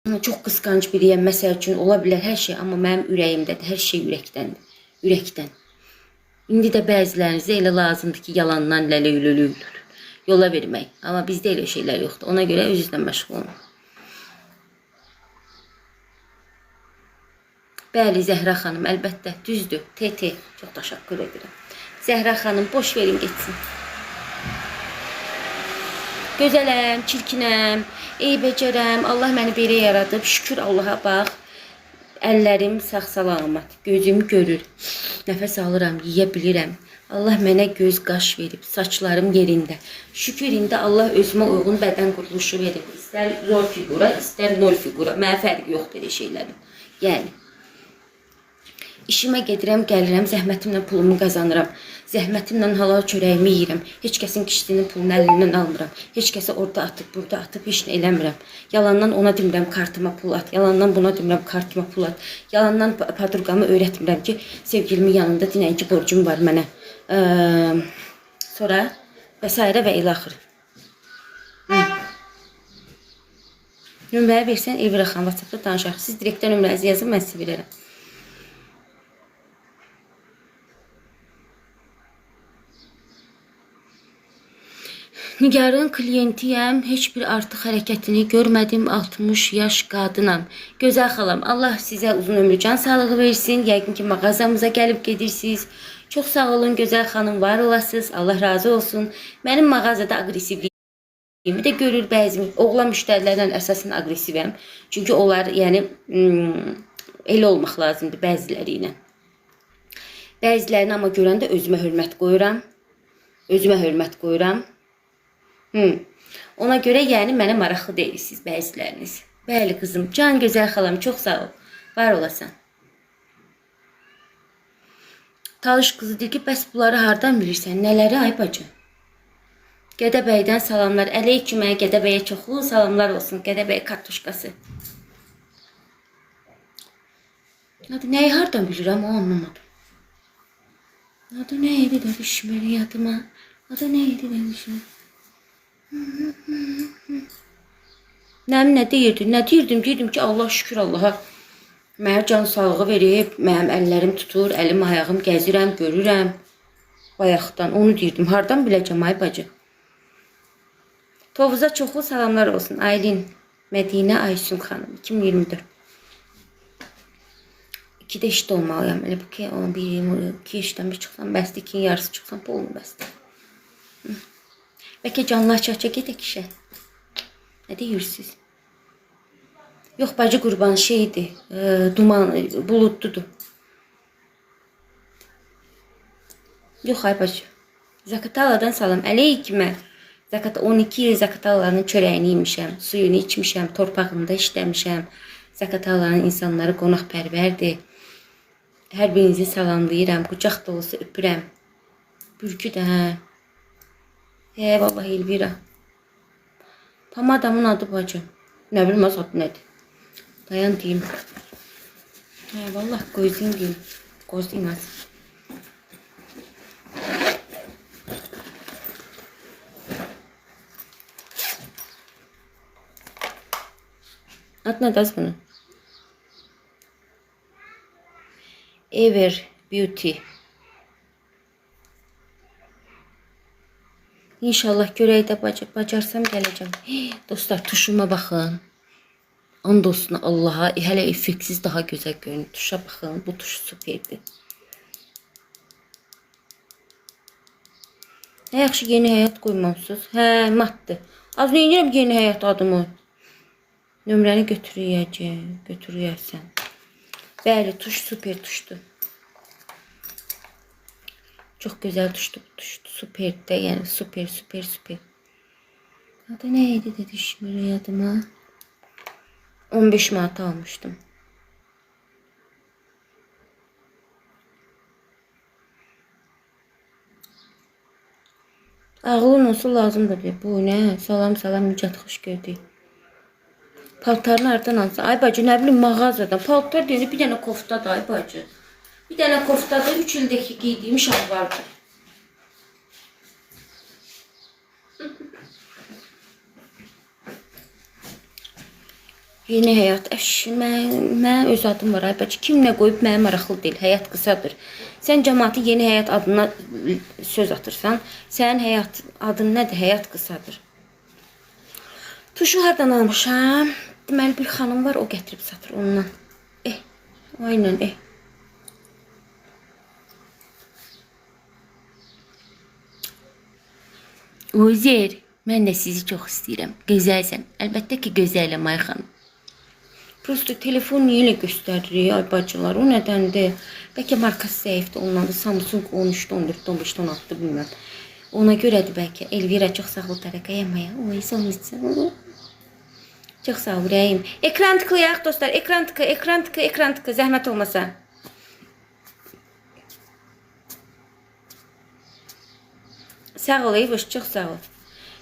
Çox qısqanc biriyəm, məsəl üçün ola bilər hər şey, amma mənim ürəyimdədir, hər şey ürəkdəndir, ürəkdən. İndi də bəzilərinizə elə lazımdır ki, yalandan ləlülülü yola vermək. Amma bizdə elə şeylər yoxdur. Ona görə özünüzlə məşğul olun. Bəli, Zəhra xanım, əlbəttə, düzdür. TT, çox təşəkkür edirəm. Zəhra xanım, boş verin getsin. Gözələm, çirkinəm, becərəm. Allah məni belə yaradıb. Şükür Allaha bax. Əllərim sağ-salamat, gözüm görür. Nəfəs alıram, yeyə bilirəm. Allah mənə göz qaş verib, saçlarım yerində. Şükür indi Allah özümə uyğun bədən quruluşu verib. İstər zor figura, istər nol figura. Mənə fərqi yoxdur elə şeylərin. Yəni İşimə gedirəm, gəlirəm, zəhmətimlə pulumu qazanıram. Zəhmətimlə halal çörəyimi yeyirəm. Heç kəsin kişisinin pulunu əlindən almıram. Heç kəsə orada atıb, burada atıb heç nə eləmirəm. Yalandan ona demirəm kartıma pul at. Yalandan buna demirəm kartıma pul at. Yalandan padurqamı öyrətmirəm ki, sevgilimin yanında dinənki borcum var mənə. Sonra və s. və ilə axır. Nömrəyə versən Elvira xanım WhatsAppda danışaq. Siz direktdən nömrənizi yazın, mən sizə verərəm. Nigarın kliyentiyəm, heç bir artıq hərəkətini görmədim, 60 yaş qadınam. Gözəl xalam, Allah sizə uzun ömrü can sağlığı versin, yəqin ki mağazamıza gəlib gedirsiniz. Çox sağ olun, gözəl xanım, var olasınız, Allah razı olsun. Mənim mağazada aqresivliyimi də görür bəzim, oğlan müştərilərlə əsasən aqresivəm. Çünki onlar, yəni, elə olmaq lazımdır bəziləri ilə. Bəzilərini amma görəndə özümə hörmət qoyuram. Ona görə yəni mənə maraqlı deyirsiniz bəziləriniz. Bəli qızım, can gözəl xalam, çox sağ ol. Var olasan. Talış qızı deyir ki, bəs bunları hardan bilirsən? Nələri ay bacı? Gədəbəydən salamlar. Əleykümə, Gədəbəyə çoxlu salamlar olsun. Gədəbəy kartuşkası. Nəyi hardan bilirəm, o anlamadım. Adı nə idi də düşmür yadıma? Adı nə idi də düşmür? Nə deyirdim? Nə deyirdim? Deyirdim ki, Allah şükür Allaha mənə can sağlığı verib, mənim əllərim tutur, əlim ayağım gəzirəm, görürəm bayaqdan. Onu deyirdim. Hardan biləcəm ay bacı? Tovuza çoxlu salamlar olsun. Aylin, Mədinə Aysun xanım, 2024. 2-də işdə olmalıyam. Elə bu ki, 2 işdən bir çıxsam, bəsdir, 2-nin yarısı çıxsam, pulunu bəsdir. Bəlkə canlı aça-aça gedək işə. Nə deyirsiniz? Yox, bacı qurban şeydir, duman, buludludur. Yox, ay bacı. Zakataladan salam. Əleykümə. 12 il Zakatalaların çörəyini yemişəm, suyunu içmişəm, torpağında işləmişəm. Zakatalaların insanları qonaqpərvərdir. Hər birinizi salamlayıram, qucaq dolusu öpürəm. Bürkü də, hə. Vallahi Elvira. Pamadamın adı bacı. Nə bilməz adı nədir? Dayan deyim. Vallahi gözlüyüm deyim. Gözlüyüm az. Adı nədir az bunun? Ever Beauty. İnşallah görək də bacarsam gələcəm. Dostlar, tuşuma baxın. And olsun Allaha, hələ effektsiz daha gözəl görünür. Tuşa baxın, bu tuş superdir. Nə yaxşı yeni həyat qoymamışsınız. Hə, matdır. Az neyinirəm yeni həyat adımı? Nömrəni götürüyərsən. Bəli, tuş super tuşdur. Çox gözəl tuşdu bu tuşdu. Superdə, yəni super. Adı nə idi də düşmür yadıma? 15 manat almışdım. Ağlın olsun lazımdır deyə. Bu nə? Salam, mücət xoş gördük. Paltarını hardan alsın? Ay bacı, nə bilim mağazadan. Paltar deyəndə bir dənə koftadır ay bacı. Bir dənə koftadır, 3 ildəki giydiyim şalvardır. Yeni həyat. Mən öz adım var. Ay bacı, kim nə qoyub mənə maraqlı deyil. Həyat qısadır. Sən cəmaatı yeni həyat adına söz atırsan. Sənin həyat adın nədir? Həyat qısadır. Tuşu hardan almışam? Deməli bir xanım var, o gətirib satır ondan. Aynen. Uzer, mən də sizi çox istəyirəm. Gözəlsən. Əlbəttə ki, gözələm ay xanım. Prosto telefon niyə elə göstərir ay bacılar? O nədəndir? Bəlkə markası zəifdir, ondan da Samsung 13, 14, 15, 16 bilməm. Ona görədir bəlkə. Elvira çox sağ ol Tərəqəyəməyə. Oy, sonrası. Çox sağ ol Rəyim. Ekran tıklayaq dostlar. Ekran tıkı. Zəhmət olmasa. Sağ ol Eyvoş, çox sağ ol.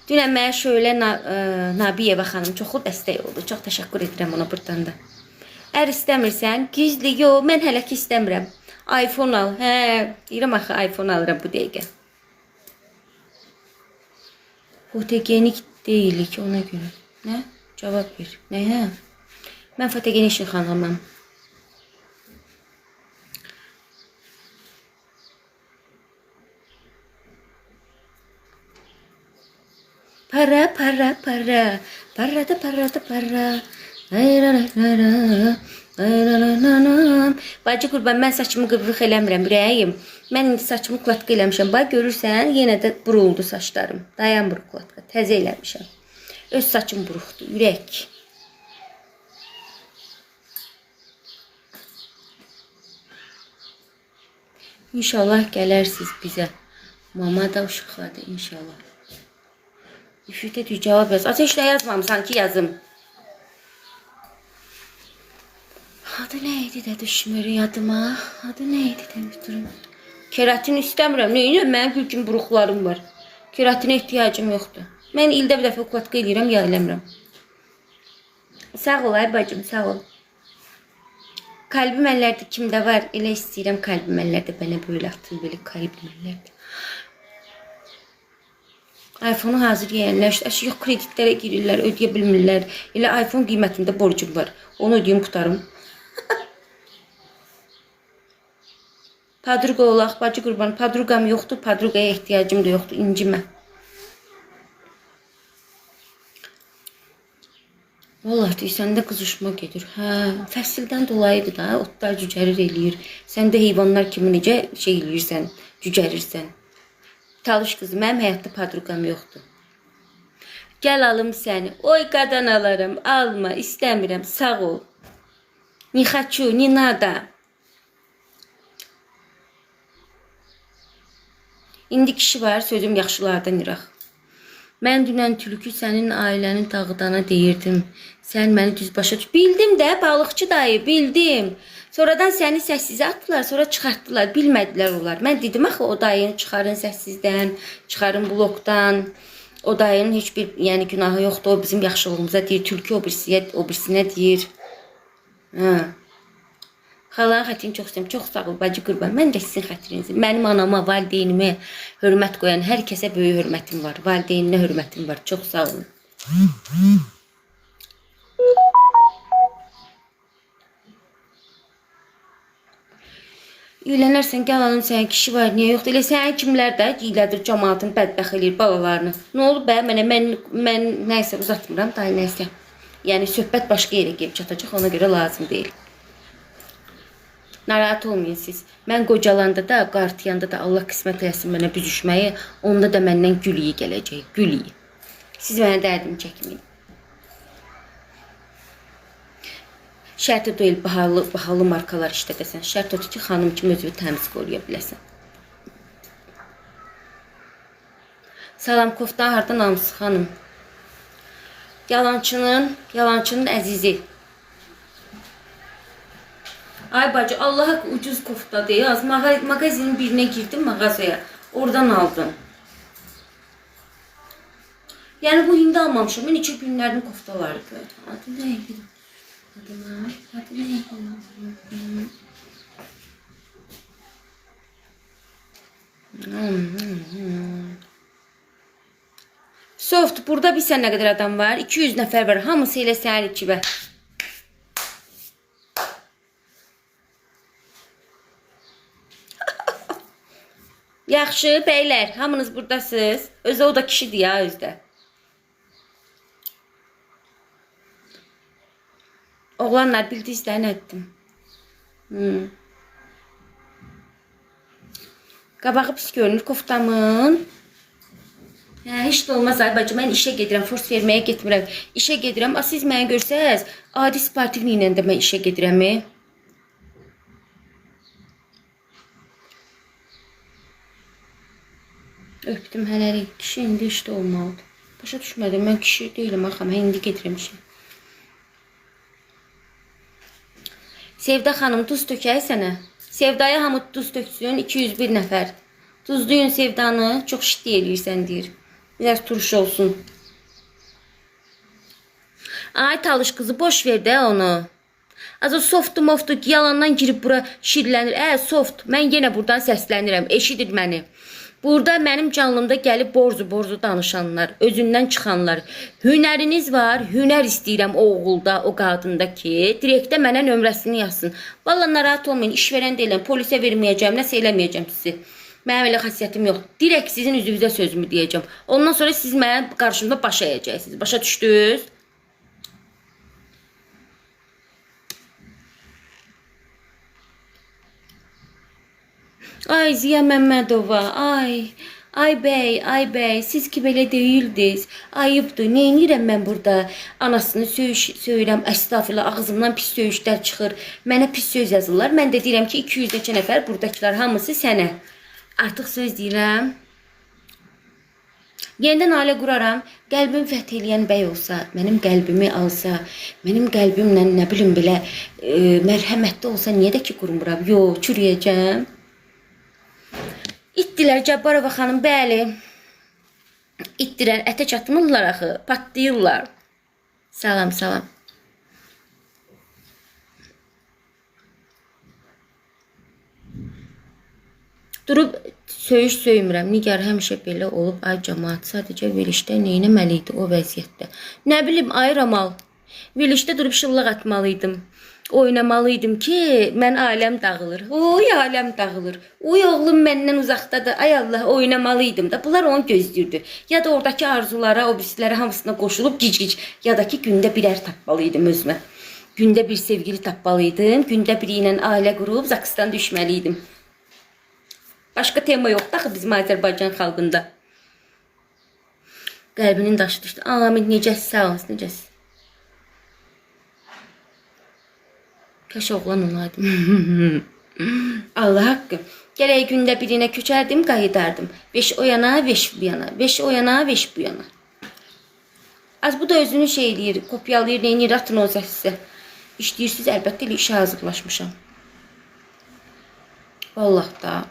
Dünən mənə şöyle Nabiyeva xanım çoxu dəstək oldu. Çox təşəkkür edirəm ona buradan da. Ər istəmirsən, gizli, yox, mən hələ ki istəmirəm. iPhone al, deyirəm axı iPhone alıram bu dəqiqə. Fotogenik deyilik ona görə. Nə? Cavab ver. Nə? Mən fotogenik xanımam. Para. Bacı qurban, mən saçımı qıvrıq eləmirəm, Rəyim. Mən indi saçımı klatqa eləmişəm. Bax, görürsən, yenə də buruldu saçlarım. Dayan buru klatqa, təzə eləmişəm. Öz saçım buruqdur, ürək. İnşallah gələrsiniz bizə. Mama da uşaqladı, inşallah. Üfütə tüy cavab yaz. Ateşlə yazmamısan ki yazım. Adı neydi də düşmür yadıma? Adı neydi demişdirim. Keratin istəmirəm. Neyinə? Mənim gülküm buruqlarım var. Keratinə ehtiyacım yoxdur. Mən ildə bir dəfə ukladqa eləyirəm, ya eləmirəm. Sağ ol ay bacım, sağ ol. Kalbim əllərdə kimdə var? Elə istəyirəm kalbim əllərdə. Bənə böyle atın, böyle kalbim əllərdə. iPhone-u hazır yeyənlər, yox kreditlərə girirlər, ödeyə bilmirlər. Elə iPhone qiymətində borcum var. Onu ödəyim, qutarım. Padruqa olaq, bacı qurban. Padruqam yoxdur, padruqaya ehtiyacım da yoxdur, incimə. Vallahi deyirsən də qızışma gedir. Fəsildən dolayıdır da, otlar cücərir eləyir. Sən də heyvanlar kimi necə şey eləyirsən, cücərirsən. Talış qızı, mənim həyatda padruqam yoxdur. Gəl alım səni. Oy qadan alarım, alma, istəmirəm, sağ ol. Ni хочу, ni nada. İndi kişi var, sözüm yaxşılardan iraq. Mən dünən tülkü sənin ailənin dağıdana deyirdim. Sən məni düz başa düş. Bildim də, balıqçı dayı, bildim. Sonradan səni səssizə atdılar, sonra çıxartdılar. Bilmədilər onlar. Mən dedim axı o dayını çıxarın səssizdən, çıxarın blokdan. O dayının heç bir yəni günahı yoxdur. O bizim yaxşılığımıza deyir. Tülkü o birisinə deyir. Xalanın xətrini çox istəyirəm. Çox sağ ol, bacı qurban. Mən də sizin xətrinizi. Mənim anama, valideynimə hörmət qoyan hər kəsə böyük hörmətim var. Valideyninə hörmətim var. Çox sağ olun. İylənərsən, gəl alım sənin kişi var, niyə yoxdur? Elə sənin kimlər də ilədir, cəmaatın bədbəx eləyir balalarını. Nə olub bə? Mən nəysə uzatmıram, dayı nəysə. Yəni söhbət başqa yerə gəlib çatacaq, ona görə lazım deyil. Narahat olmayın siz. Mən qocalanda da, qartiyanda da Allah qismət eləsin mənə büzüşməyi, onda da məndən gül iyi gələcək, gül iyi. Siz mənə dərdimi çəkməyin. Şərt o deyil, bahalı markalar işlədəsən. Şərt odur ki, xanım kimi özünü təmiz qoruya biləsən. Salam, koftan hardan almışsın xanım? Yalançının əzizi. Ay bacı, Allah'a ucuz kofta deyaz. Magazinin birine girdim mağazaya. Oradan aldım. Yani bu hindi almamışım. Ben içi günlerden koftalardı. Adı neydi? Adı neydi? Soft, burada bir sən nə qədər adam var? 200 nəfər var. Hamısı elə sənin içi və. Yaxşı, beylər, hamınız buradasınız. Özü o da kişidir ya, özdə. Oğlanlar bildiyizlər nə etdim. Qabağı pis görünür koftamın. Heç də olmaz ay bacı, mən işə gedirəm, fors verməyə getmirəm. İşə gedirəm, siz məni görsəz, adi sportivli ilə də mən işə gedirəm. Öpdüm hələlik, kişi indi işdə olmalıdır. Başa düşmədim, mən kişi deyiləm axı, mən indi gedirəm işə. Sevda xanım, duz tökək sənə. Sevdaya hamı duz töksün, 201 nəfər. Duzluyun Sevdanı, çox şiddi eləyirsən deyir. Biraz turş olsun. Ay talış kızı, boş ver də onu. Az o softu yalandan girib bura şirlənir. Soft, mən yenə buradan səslənirəm, eşidir məni. Burada mənim canlımda gəlib borzu danışanlar, özündən çıxanlar. Hünəriniz var, hünər istəyirəm o oğulda, o qadında ki, direktdə mənə nömrəsini yazsın. Vallahi narahat olmayın, iş verən deyiləm, polisə verməyəcəm, nəsə eləməyəcəm sizi. Mənim elə xasiyyətim yox. Direkt sizin üzvünüzə sözümü deyəcəm. Ondan sonra siz mənim qarşımda baş əyəcəksiniz. Başa düşdünüz? Ay Ziya Məmmədova, ay bəy, siz ki belə deyildiniz. Ayıbdır, neynirəm mən burada? Anasını söyürəm, əstağfurullah, ağzımdan pis söyüşlər çıxır. Mənə pis söz yazırlar. Mən də deyirəm ki, 200 neçə nəfər buradakilar hamısı sənə. Artıq söz deyirəm. Yenidən ailə quraram. Qəlbim fəth eləyən bəy olsa, mənim qəlbimi alsa, mənim qəlbimlə nə bilim belə mərhəmətli olsa, niyə də ki qurmuram? Yox, çürüyəcəm. İtdilər Cabbarova xanım, bəli. İtdirər, ətə çatmırlar axı, patlayırlar. Salam. Durub söyüş söymürəm. Nigar həmişə belə olub. Ay cəmaat, sadəcə verilişdə neynəməli idi o vəziyyətdə? Nə bilim, ay Ramal. Verilişdə durub şıllıq atmalıydım. Oynamalıydım ki, mən ailəm dağılır. Oy, ailəm dağılır. Oy, oğlum məndən uzaqdadır. Ay Allah, oynamalıydım da. Bunlar onu gözləyirdi. Ya da oradakı arzulara, o birisilərə hamısına qoşulub gic-gic. Ya da ki, gündə birər tapmalıydım özümə. Gündə bir sevgili tapmalıydım. Gündə biri ilə ailə qurub Zakistan düşməliydim. Başqa tema yoxdur axı bizim Azərbaycan xalqında. Qəlbinin daşı düşdü. Amin, necəsiz, sağ olun, necəsiz? Kaş oğlan olaydım. Allah haqqı. Gərək gündə birinə köçərdim, qayıdardım. 5 o yana, 5 bu yana. 5 o yana, 5 bu yana. Az bu da özünü şey eləyir, kopyalayır, neynir, atın o səsi. İşləyirsiniz, əlbəttə elə işə hazırlaşmışam. Vallahi da.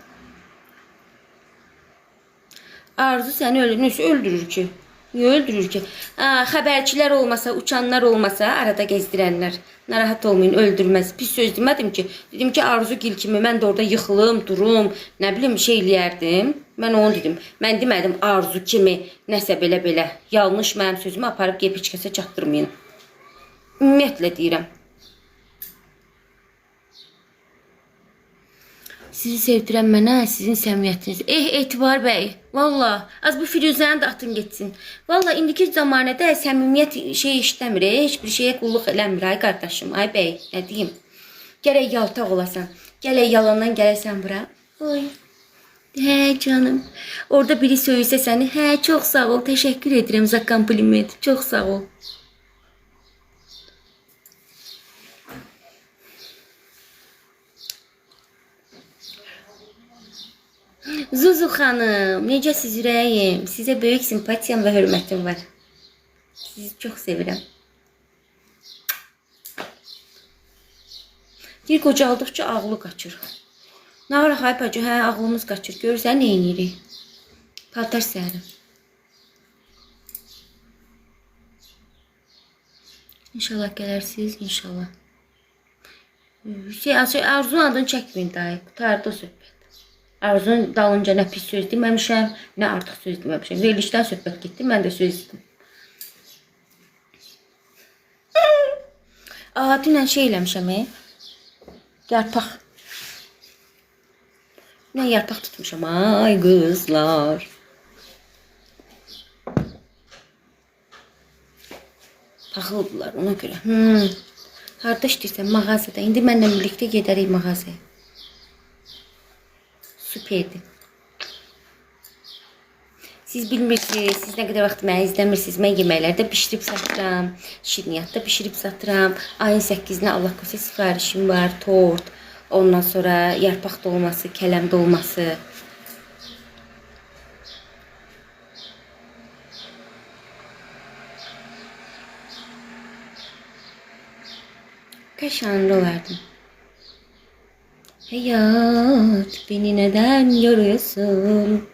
Arzu səni öldürür ki. Niyə öldürür ki? Xəbərçilər olmasa, uçanlar olmasa, arada gezdirənlər. Narahat olmayın, öldürməz. Pis söz demədim ki. Dedim ki, Arzu gil kimi mən də orada yıxılım, durum, nə bilim şey eləyərdim. Mən onu dedim. Mən demədim Arzu kimi nəsə belə. Yanlış mənim sözümü aparıb gəlib heç kəsə çatdırmayın. Ümumiyyətlə deyirəm. Sizi sevdirəm mənə, sizin səmiyyətiniz. Etibar bəy, valla, az bu Firuzəni də atın getsin. Valla, indiki zamanədə səmimiyyət şey işləmir, heç bir şeyə qulluq eləmir, ay qardaşım, ay bəy, nə deyim. Gərək yaltaq olasan, gərək yalandan gələsən bura. Oy, hə canım, orada biri söyləsə səni, hə, çox sağ ol, təşəkkür edirəm za kompliment, çox sağ ol. Zuzu xanım, necəsiz ürəyim? Sizə böyük simpatiyam və hörmətim var. Sizi çox sevirəm. Deyir, qocaldıqca ağlı qaçır. Nə var, ay bacı, hə, ağlımız qaçır. Görürsən, nə eləyirik? Paltar səhərim. İnşallah gələrsiniz, inşallah. Arzunun adını çəkməyin dayı, qutardı o söhbət. Arzunun dalınca nə pis söz deməmişəm, nə artıq söz deməmişəm. Verilişdən söhbət getdi, mən də söz dedim. Dünən şey eləmişəm, yarpaq. Mən yarpaq tutmuşam. Ay qızlar. Paxıldılar ona görə. Harda işləyirsən? Mağazada. İndi mənlə birlikdə gedərik mağazaya. Süperdir. Siz bilmirsiniz, siz nə qədər vaxt məni izləmirsiniz. Mən yeməklərdə bişirib satıram. Şirniyyatda bişirib satıram. Ayın 8-nə Allah qoysa sifarişim var. Tort. Ondan sonra yarpaq dolması, kələm dolması. Kaşanlı olardım. Hayat beni neden yoruyorsun?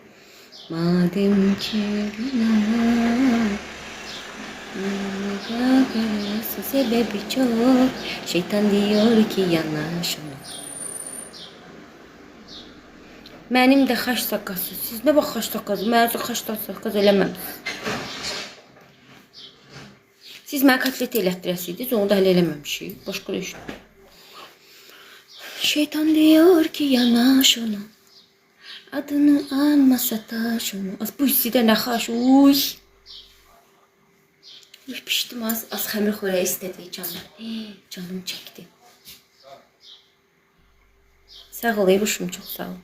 Madem ki günah sebebi çok. Şeytan diyor ki yanaş ona. Mənim də xaç saqqası. Siz nə bax xaç saqqası? Mənim üçün xaç saqqası eləməmişsiniz. Siz mənə kotlet elətdirəsiydiniz, onu da hələ eləməmişik. Başqa iş. Şeytan diyor ki yanaş ona. Adını anmasa taş onu. Az bu hissidə nə xaş. Uy. Pişdim az xəmir xörəyi istədi canım. Canım çəkdi. Sağ ol Eybuşum, çox sağ ol.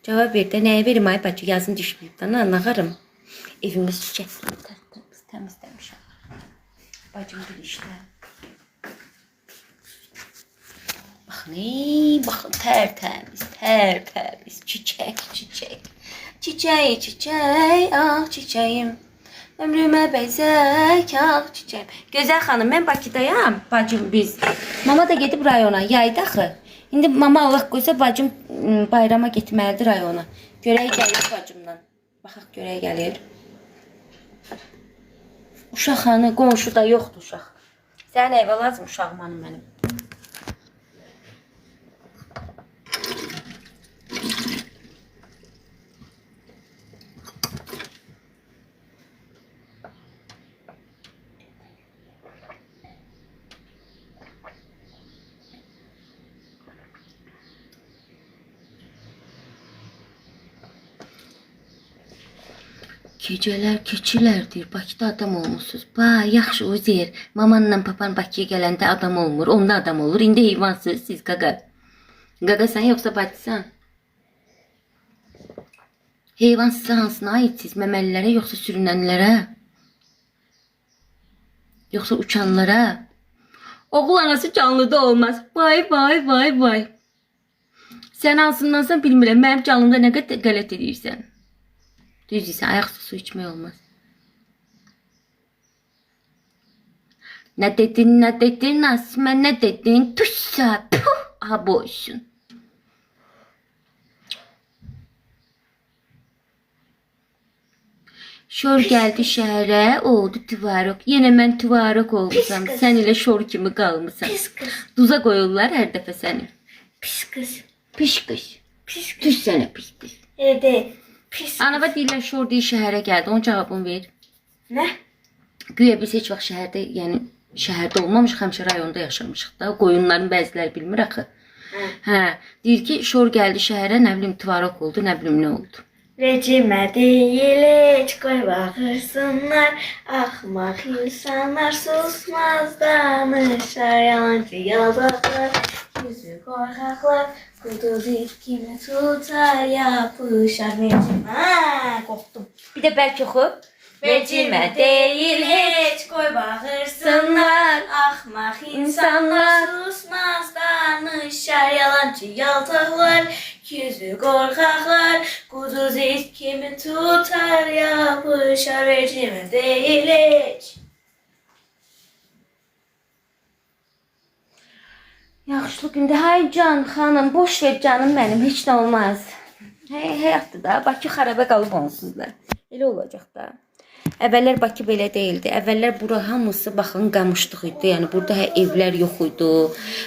Cavab ver də, nəyə verim ay bacı, yazın düşməyib də, nağarım. Evimiz çiçəkli, təmizləmişəm. Bacım bir işdə. Baxın, tərtəmiz, çiçək. Çiçək, ah çiçəyim. Ömrümə bəzək, ah çiçəyim. Gözəl xanım, mən Bakıdayam, bacım biz. Mama da gedib rayona, yaydı axı. İndi mama Allah qoysa bacım bayrama getməlidir rayona. Görək gəlir bacımdan. Baxaq görək gəlir. Uşaq hanı, qonşu da yoxdur uşaq. Sənin evə lazım uşağım hanım mənim. Gecələr keçilərdir, Bakıda adam olmuşsunuz. Yaxşı Uzer, mamanla papan Bakıya gələndə adam olmur, onda adam olur. İndi heyvansız siz qaqa. Qaqa sən yoxsa bacısan? Heyvan sizə hansına aidsiz? Məməlilərə yoxsa sürünənlərə? Yoxsa uçanlara? Oğul anası canlıda olmaz. Vay. Sən hansındansan bilmirəm, mənim canlımda nə qədər qələt edirsən. Düz ise ayakta su içmək olmaz. Ne dedin Asma, ne dedin? Tuşsa, puh, aha boysun. Şor geldi şəhərə, oldu tüvarok. Yenə mən tüvarok olmuşam. Sən ilə şor kimi qalmışsan. Duza qoyurlar hər dəfə səni. Pis qız. Tüş sənə pis qız. Evet. Pis. Anava deyirlər şor deyil şəhərə gəldi. Onun cavabını ver. Nə? Güya biz heç vaxt şəhərdə, yəni şəhərdə olmamışıq, həmişə rayonda yaşamışıq da. Qoyunların bəziləri bilmir axı. Deyir ki, şor gəldi şəhərə, nə bilim tüvarok oldu, nə bilim nə oldu. Rejime değil hiç koy bakırsınlar. Ahmak insanlar susmaz danışar. Yalancı yalaklar, yüzü korkaklar. Kuduz kimi tutar yapışar. Rejime korktum. Bir də bəlkə oxu. Rejime değil hiç koy bakırsınlar. Ahmak insanlar susmaz danışar. Yalancı yaltaklar, yüzü korkaklar. Kuduz kimi tutar yapışar. Rejime değil hiç. Yaxşı gündə, hay can xanım, boş ver canım mənim, heç nə olmaz. Həyatdır da, Bakı xarabə qalıb onsuz da. Elə olacaq da. Əvvəllər Bakı belə değildi. Əvvəllər bura hamısı baxın qamışlıq idi. Yəni burada evlər yox idi.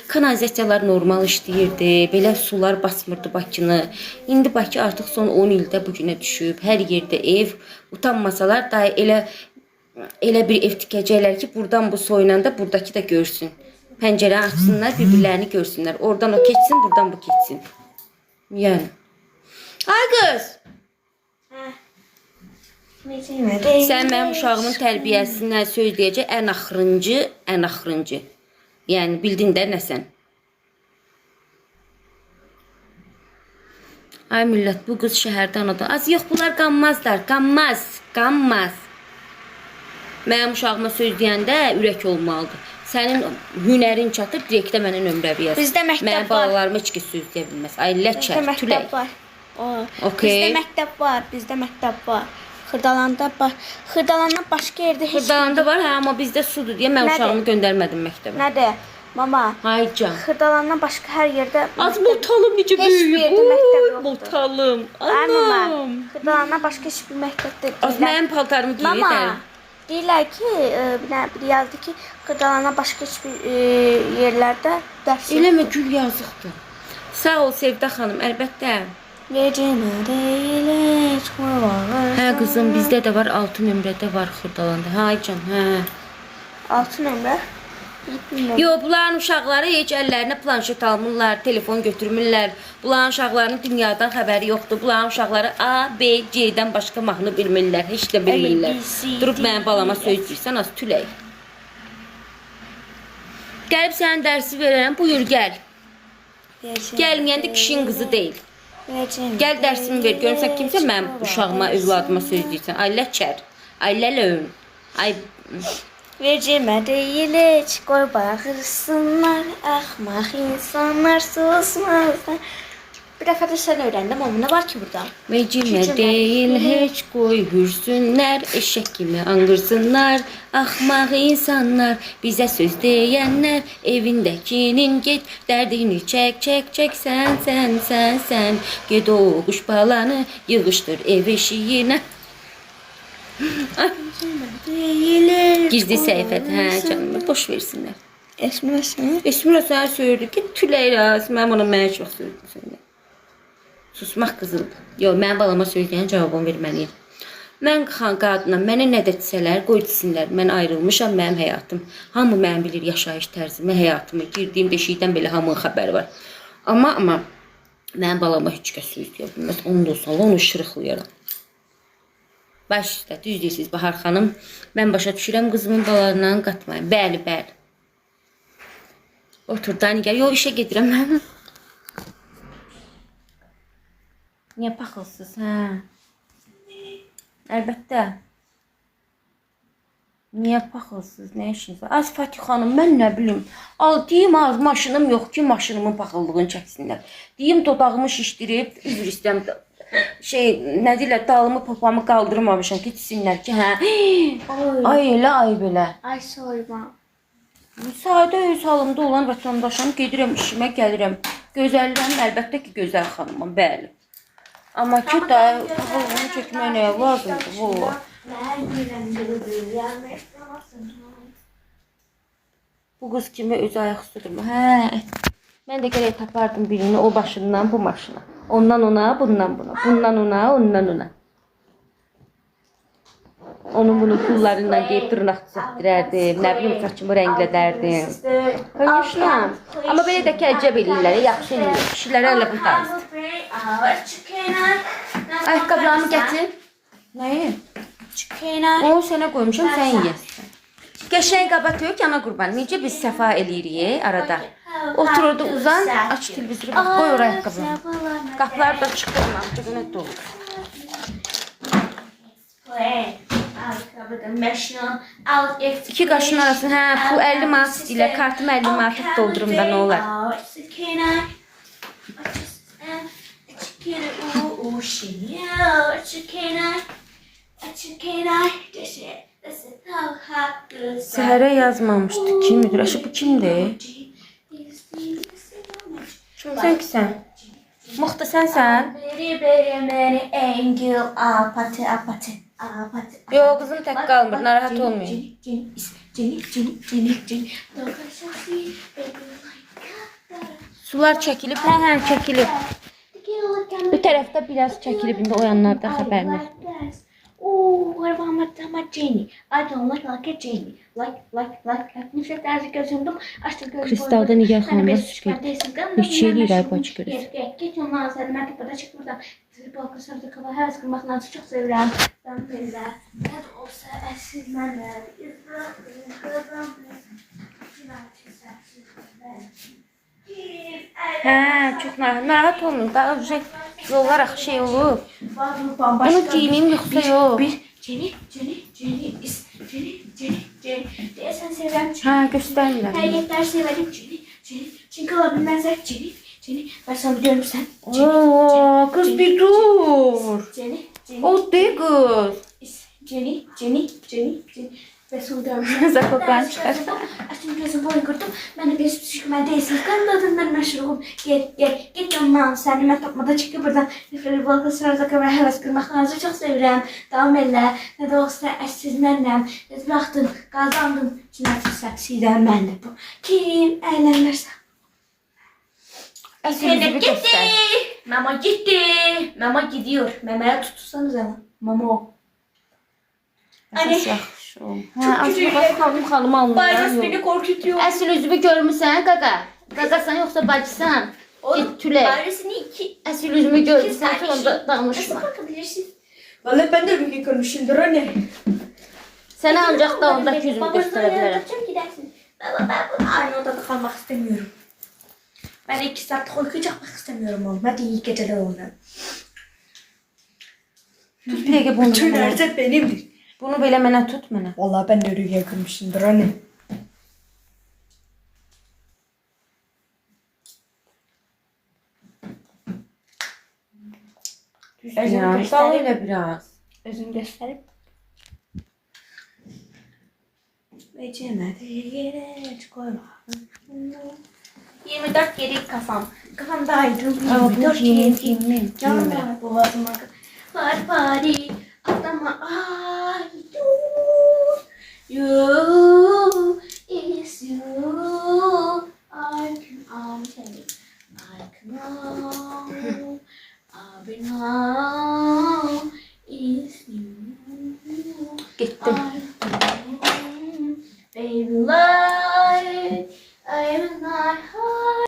Kanalizasiyalar normal işləyirdi. Belə sular basmırdı Bakını. İndi Bakı artıq son 10 ildə bu günə düşüb. Hər yerdə ev. Utanmasalar da elə bir ev tikəcəklər ki, buradan bu soyunanda buradakı da görsün. Pəncərəni açsınlar, bir-birlərini görsünlər. Oradan o keçsin, buradan bu keçsin. Yəni. Ay qız, Vecimə deyil sən mənim uşağımın tərbiyəsindən söyləyəcək ən axırıncı. Yəni bildin də nəsən? Ay millət, bu qız şəhərdə anadan. Az yox, bunlar qanmazlar. Qanmaz. Mənim uşağıma söz deyəndə ürək olmalıdır. Sənin hünərin çatır, direktə mənə nömrə yaz. Bizdə məktəb Mənim var. balalarıma heç kəs söz deyə bilməz. Ay ləçər, tülək. Okay. Bizdə məktəb var. Xırdalandan başqa yerdə heç Xırdalanda var, hə, amma bizdə sudur deyə mən Nədir? uşağımı göndərmədim məktəbə. Nədir? Mama, Ay can. Xırdalandan başqa hər yerdə Az motalım necə Heç bir böyük. yerdə məktəb yoxdur. Motalım. Ay mama, Anam. Xırdalandan başqa heç bir məktəbdə Az deyirlər. mənim paltarımı giy. Mama, deyirlər ki, bir yazdı ki, Xırdalandan başqa heç bir yerlərdə dərs Eləmə gül yazıqdır. Sağ ol Sevda xanım, əlbəttə. Vecimə deyil heç qoymağı. Hə qızım, bizdə də var, 6 nömrədə var Xırdalanda. Hə ay can, hə. 6 nömrə. Yo, bunların uşaqları heç əllərinə planşet almırlar, telefon götürmürlər. Bunların uşaqlarının dünyadan xəbəri yoxdur. Bunların uşaqları A, B, C-dən başqa mahnı bilmirlər, heç də bilmirlər. Durub mənim balama söz deyirsən, az tülək. Gəlib sənin dərsi verərəm, buyur gəl. Gəlməyəndə kişinin qızı deyil. Gəl dərsimi ver, görürsən kimsə mənim uşağıma, övladıma söz deyirsən. Ay ləçər, ay ləlövün, ay... Vecimə deyil heç qoy bağırsınlar, axmaq insanlar susmazlar. Bir dəfə də sən öyrəndim, amma nə var ki burada? Vecimə deyil heç qoy hürsünlər, eşək kimi anqırsınlar, axmaq insanlar, bizə söz deyənlər, evindəkinin get, dərdini çək, sən, get o quş balanı, yığışdır ev eşiyinə. Gizli səhifət, hə canım, boş versinlər. Esmira sənə söylürdü ki, tüləyraz, mənim ona mənə çox söylürdü. Susmaq qızıldır. Yox, mənim balama söyləyən cavabını verməliyim. Mən qadına, mənə nə də desələr, qoy desinlər. Mən ayrılmışam, mənim həyatım. Hamı mənim bilir yaşayış tərzimi, həyatımı, girdiyim deşikdən belə hamının xəbəri var. Amma mənim balama heç kəs söz deyə bilməz. Onu da olsa, onu şırıqlayaram. Baş üstə, düz deyirsiniz Bahar xanım. Mən başa düşürəm qızımın balalarından qatmayın. Bəli. Otur, Danigar. Yox, işə gedirəm mən. Niyə paxılsız, hə? Əlbəttə. Niyə paxılsız, nə işiniz var? Az Fatih xanım, mən nə bilim. Deyim az maşınım yox ki, maşınımın paxıllığını çəksinlər. Deyim dodağımı şişdirib, üzr istəyəm. Nə deyirlər, dalımı, papamı qaldırmamışam ki, desinlər ki, hə? Ay elə, ay belə. Ay soyma. Sadə öz halımda olan vətəndaşım, gedirəm işimə, gəlirəm. Gözəllərim, əlbəttə ki, gözəl xanımam, bəli. Amma ki, da paxıllığını çəkmək nəyə lazımdır, valla. Bu qız kimi öz ayaq üstüdür mü? Hə. Mən də gərək tapardım birini o başından bu maşına. Ondan ona, bundan buna. Bundan ona, ondan ona. Onun bunu pullarından geyib dırnaq düzəltdirərdim. Nə bilim, saçımı rənglərdim. Höyüşləm. Amma belə də kəlcəb eləyirlər, yaxşı eləyir. Kişilərə elə bu tarz. Ayaqqabılarımı gətir. Nəyi? Onu sənə qoymuşam, sən yiyəsən. Qəşəng qaba tök, ana qurban. Necə biz səfa eləyirik arada. Otururdu uzan, aç televizörü, bax, qoy oraya ayaqqabılarını. Qapıları da çıxdırma, cəqənət də olur. İki qaşın arasını, hə, pul 50 manat istəyirlər, kartımı 50 manat doldurum da, nə olar? Səhərə yazmamışdı, kimdir? Aşı bu kimdir? Sən ki sən? Muxta sənsən? Yox, qızım tək qalmır, narahat olmayın. Sular çəkilib, hə, çəkilib. Bu tərəfdə biraz çəkilib, indi oyanlardan xəbərini. Jenny. I don't like a Jenny. Like. Nifret dersi gözümdüm. Açtım gözümü. Kristalda Nigar xanımdan süskət. Hiç şey deyir, ay bacı görür. Get ondan sonra mərtəbədə çıx buradan. Balkon sarıda kaba həvəs qırmaqla çox sevirəm. Sən belə. Nə də olsa əsil mənəm. Çok narahat olmayın. Daha yollar şey olur. Bunu giyineyim yoksa yok. Jenny. Deyəsən sevirəm. Göstərmirəm. Həqiqətlər severim. Jenny. Çünki ola bilməzək. Jenny. Ben sana diyorum sen. Oo, kız bir dur. Jenny. O değil kız. Jenny. Ben sana diyorum. Zakopdan çıkar. Açtım gözüm boyun kırdım. Ben de bir çıkma değilsin. Ben de adından meşruğum. Gel. Git ondan. Seni ben tapmada çıkıyor buradan. Nefreli balkon sırada kadar heves kırmak lazım. Çok sevirəm. Davam elə. Ne de olsa eşsiz mənəm. Bıraxdın. Qazandın. Cinayət səksiydən mən də bu. Kim əylənlərsə. Seni Gitti. Mama gidiyor. Memeye tutursanız ama. Mama o. Anne. Xanım almıyor. Bayras beni korkutuyor. Əsl üzümü görmüsən qaqa? Qaqasan yoxsa bacısan? Git tüle. Bayrasını iki. Əsl üzümü görmüsən sonra danışma. Nasıl bakabilirsin? Vallahi ben de bir görmüşümdür anne. Sənə ancaq da ondakı üzümü göstərə bilərəm. Tutacağım gidersin. Baba ben bunu aynı odada kalmak istemiyorum. Ben 2 saat uyku yapmak istemiyorum oğlum. Hadi iyi geceler oğlum. Tut bir dəqiqə bunu. Bütün erzet benimdir. Bunu belə mənə tut mənə. Vallahi ben de rüya görmüşümdür anne. Ya, sal elə biraz. Özünü gösterip. Becemedi yere koyma. 24 geri kafam. Kafam daha iyi. 24 geri. Canım var boğazıma. Party. Adama ay. You is you. I can know is you. Gittim. Baby light, I am not high.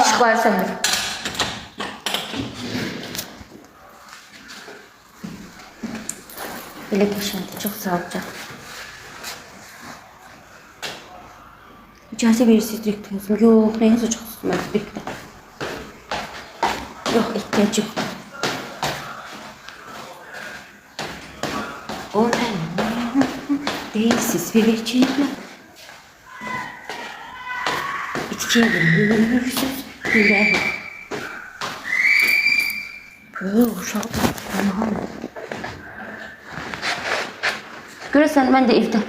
İşıqları sönür. Belə qəşəngdir, çox sağ ol canım. İcazə verirsiniz direktörünüzüm. Yox, nə yazacaqsınız mən birlikdə? Yox, ehtiyac yox. O mənim deyilsiz verəcəyim. İçkiyə görürsünüz. Güzel. Uşaq da. Tamam. Görürsən, mən də evdə.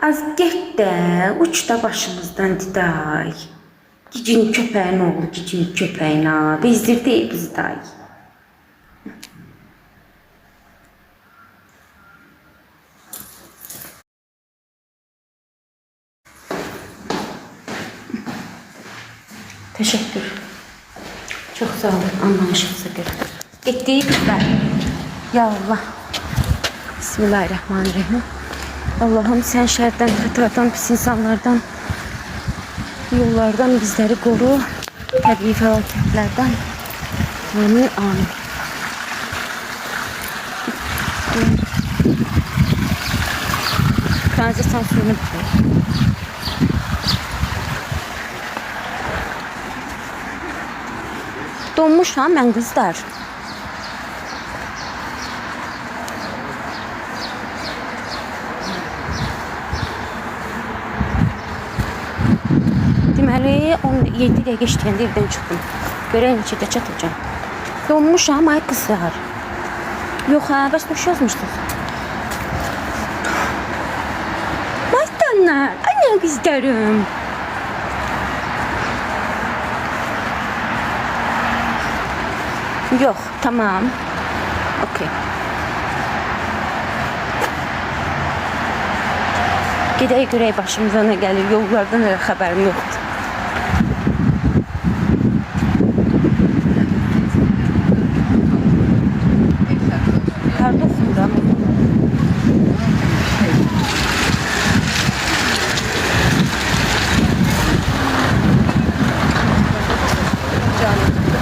Az get də, uç da başımızdan diday. Gicin köpəyin oğlu, gicin köpəyinə, bezdirdi bizi day. Teşekkür. Çok sağ olun anlayışınıza göre. Getdik ben. Ya Allah. Bismillahirrahmanirrahim. Allah'ım sen şerden, hatadan, pis insanlardan, yollardan bizleri koru. Tabii felaketlerden. Amin, amin. Kanalizasyon suyunu bitir. Donmuşam mən qızlar. Deməli 17 dəqiqə işləyəndə evdən çıxdım. Görək neçədə çatacağam. Donmuşam ay qızlar. Yox ha, bəs boş yazmışdınız. Başdanlar, anne qızlarım. Yox, tamam. Okey. Gedək görək başımıza nə gəlir. Yollardan elə xəbərim yoxdur. Harda oxumuram?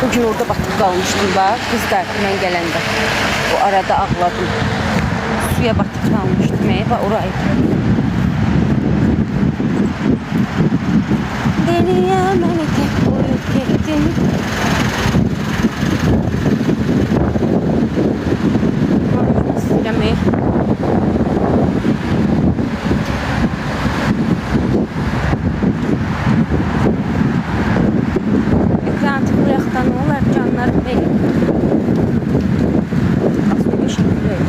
Bugün orada batıb qalmışdım bax. Qızlar mən gələndə. O arada ağladım. Suya batıb qalmışdım. Bax orayı. Deniyə məni tək qoyub getdin. İstəyirəm. Ekran tıxlayaqdan nə olar canlarım benim. Aslında teşekkür ederim.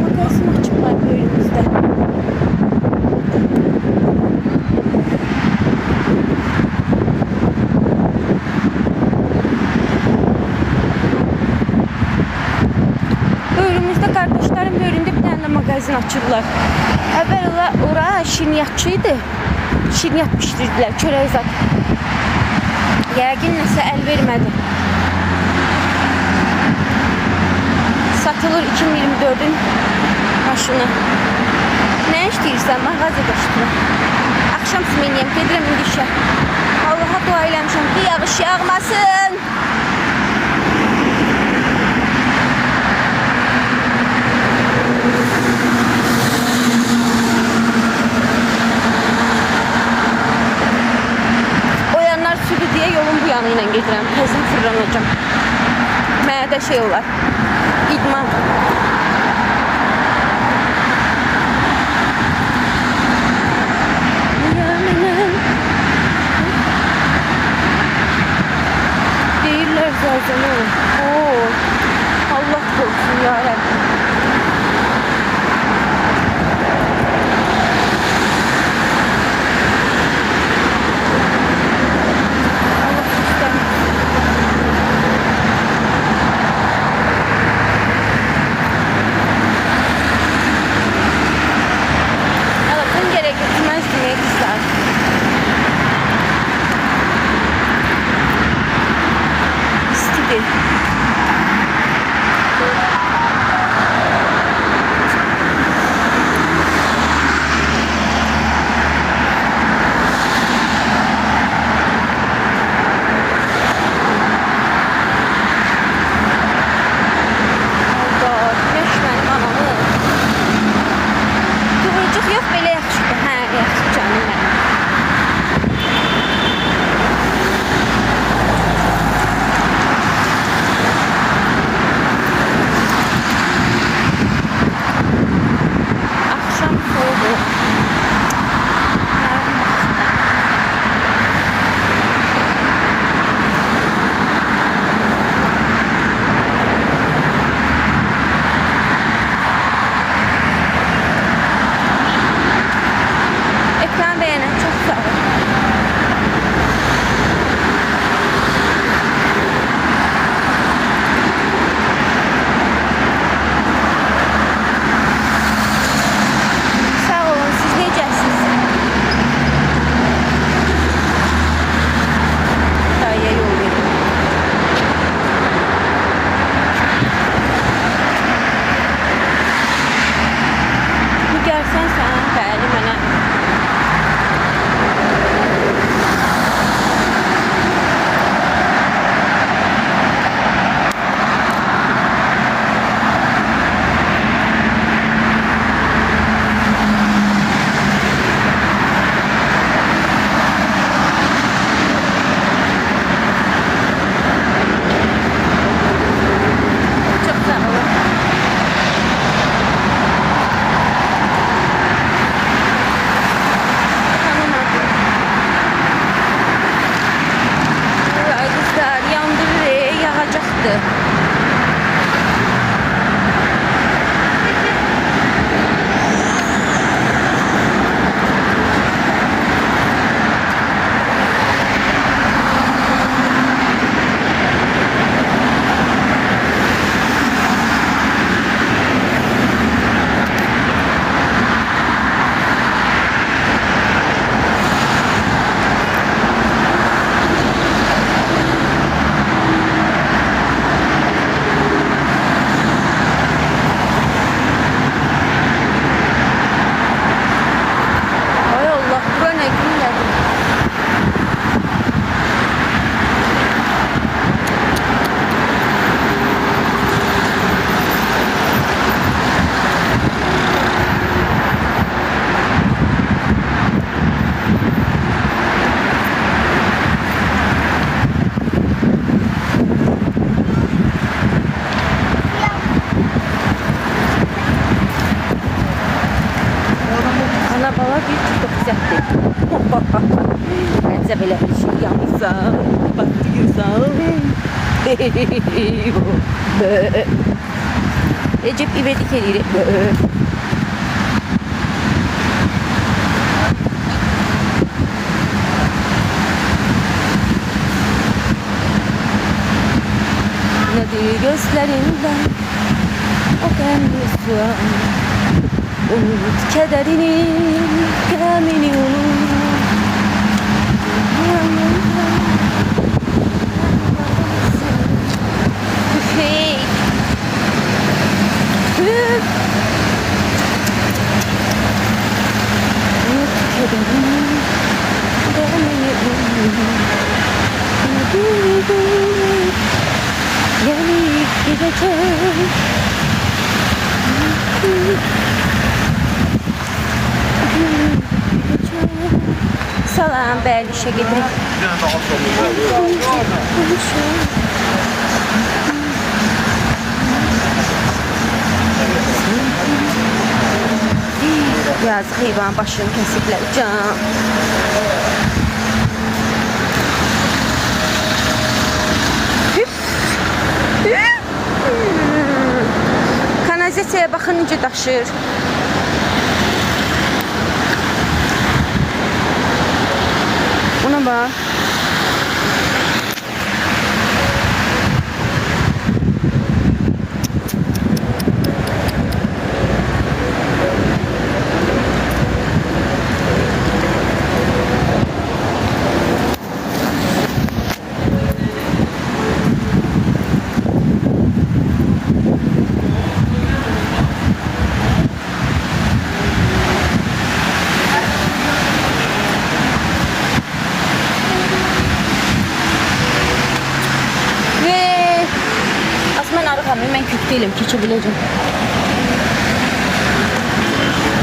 Magazin açıklar bölümümüzde. Bölümümüzde kardeşlerim bölümünde bir tane magazin açırlar. Evvela ora şirniyyatçıydı. Şirniyyat pişirdiler, çörək zat. Yəqin nəsə əl vermədi. Satılır 2024'ün maşını. Nə istəyirsən? Mağazada işləyirəm. Axşam smeniyəm, gedirəm indi işə. Allaha dua eləmişəm ki, yağış yağmasın. Oyanlar sürdü diye yolun bu yanıyla gedirəm. Təzim fırlanacağım. Mənə də şey olar. İdman. Deyirlər zəlzələ olur. Oo. Allah korusun ya Rabbi. Bizə belə bir şey yanırsan, batırsan. Recep İvedik eləyir. Nedir gözlerinden o kendi suan. Unut kederini, gemini unut. Üfey. Üf. Unut kederini, gemini unut. Gelip gideceğim. Salam, bəli, işə gedirik. Yazıq heyvan başını kəsiblər. Can. Kanalizasiyaya baxın necə daşır. Ona bak. Ben kötü değilim, geçebileceğim.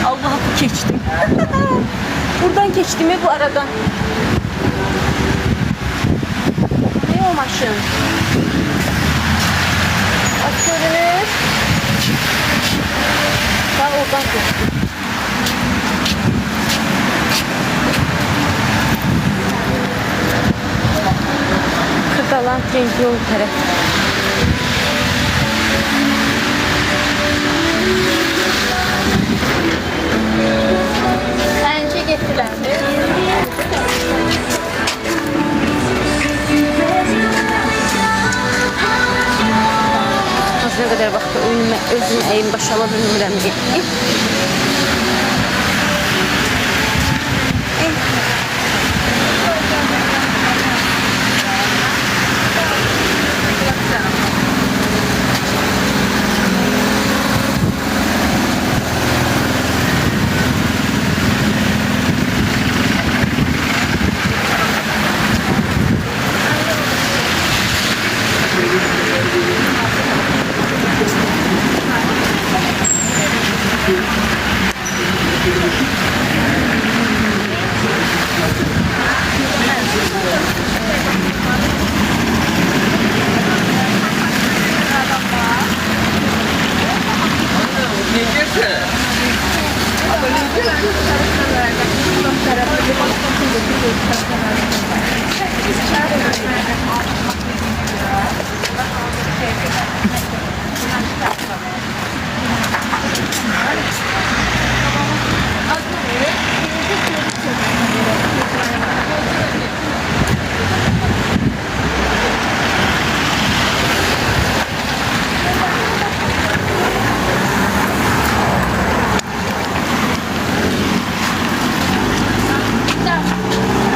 Allah'ım geçtim. Buradan geçtim mi bu aradan? Ne o maşın? Bak görünür. Ben oradan geçtim. Kırdalan tren yol tarafı. Sence getiren Az ne kadar vaxtda önümə özüm əyim başa ala bilmirəm getdi.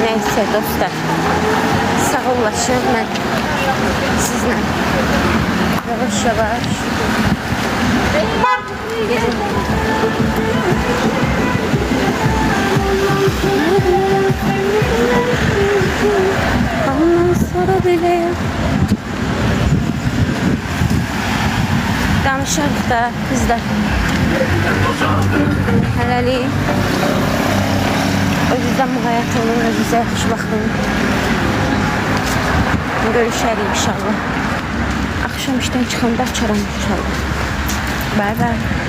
Neyse dostlar, sağollaşın, ben sizle yavaş yavaş ondan sonra bile danışarıq da kızlar. Hələlik özünüzdən müğayət olun, özünüzə yaxşı baxın. Görüşərik inşallah. Akşam işten çıkanda açarım inşallah. Bye bye.